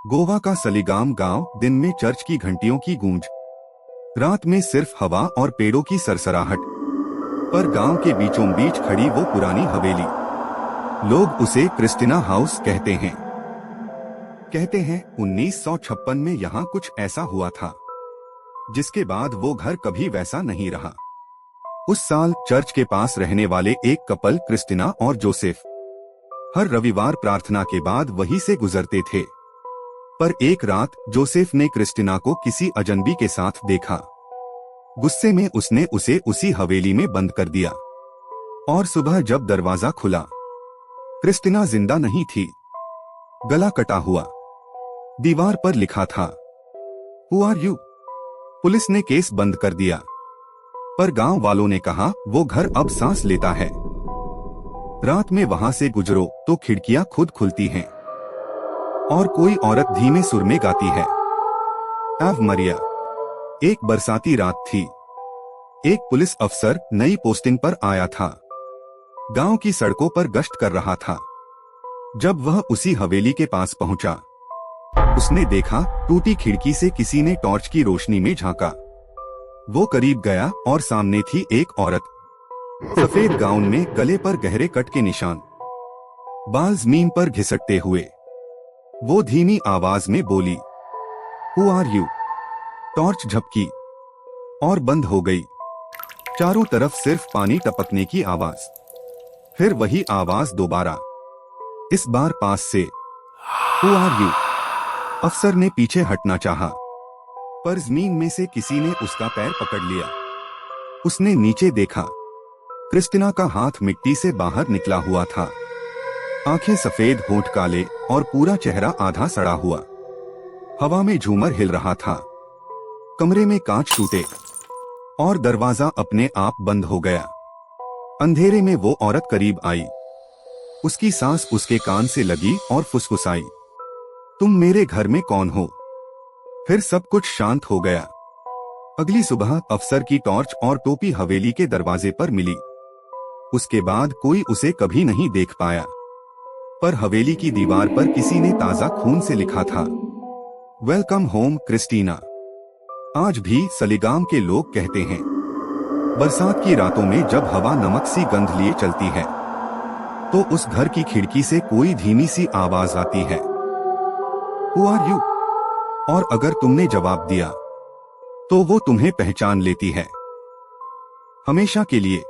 गोवा का सलीगाम गांव, दिन में चर्च की घंटियों की गूंज, रात में सिर्फ हवा और पेड़ों की सरसराहट। पर गांव के बीचों बीच खड़ी वो पुरानी हवेली, लोग उसे क्रिस्टिना हाउस कहते हैं 1956 में यहाँ कुछ ऐसा हुआ था जिसके बाद वो घर कभी वैसा नहीं रहा। उस साल चर्च के पास रहने वाले एक कपल, क्रिस्टिना और जोसेफ, हर रविवार प्रार्थना के बाद वहीं से गुजरते थे। पर एक रात जोसेफ ने क्रिस्टिना को किसी अजनबी के साथ देखा। गुस्से में उसने उसे उसी हवेली में बंद कर दिया और सुबह जब दरवाजा खुला, क्रिस्टिना जिंदा नहीं थी, गला कटा हुआ। दीवार पर लिखा था, "Who are you?" पुलिस ने केस बंद कर दिया, पर गांव वालों ने कहा वो घर अब सांस लेता है। रात में वहां से गुजरो तो खिड़कियां खुद खुलती हैं और कोई औरत धीमे सुर में गाती है, "आव मरिया।" एक बरसाती रात थी। एक पुलिस अफसर नई पोस्टिंग पर आया था, गांव की सड़कों पर गश्त कर रहा था। जब वह उसी हवेली के पास पहुंचा, उसने देखा टूटी खिड़की से किसी ने टॉर्च की रोशनी में झांका। वो करीब गया और सामने थी एक औरत, सफेद गाउन में, गले पर गहरे कट के निशान, बाल जमीन पर घिसटते हुए। वो धीमी आवाज में बोली, "Who are you?" टॉर्च झपकी और बंद हो गई। चारों तरफ सिर्फ पानी टपकने की आवाज। फिर वही आवाज दोबारा, इस बार पास से, "Who are you?" अफसर ने पीछे हटना चाहा, पर जमीन में से किसी ने उसका पैर पकड़ लिया। उसने नीचे देखा, क्रिस्टिना का हाथ मिट्टी से बाहर निकला हुआ था, आंखें सफेद, होंठ काले और पूरा चेहरा आधा सड़ा हुआ। हवा में झूमर हिल रहा था। कमरे में कांच टूटे और दरवाजा अपने आप बंद हो गया। अंधेरे में वो औरत करीब आई। उसकी सांस उसके कान से लगी और फुसफुसाई, "तुम मेरे घर में कौन हो?" फिर सब कुछ शांत हो गया। अगली सुबह अफसर की टॉर्च और टोपी हवेली के दरवाजे पर मिली। उसके बाद कोई उसे कभी नहीं देख पाया, पर हवेली की दीवार पर किसी ने ताजा खून से लिखा था, "वेलकम होम क्रिस्टीना।" आज भी सलीगाम के लोग कहते हैं, बरसात की रातों में जब हवा नमक सी गंध लिए चलती है, तो उस घर की खिड़की से कोई धीमी सी आवाज आती है, "Who are you?" और अगर तुमने जवाब दिया, तो वो तुम्हें पहचान लेती है, हमेशा के लिए।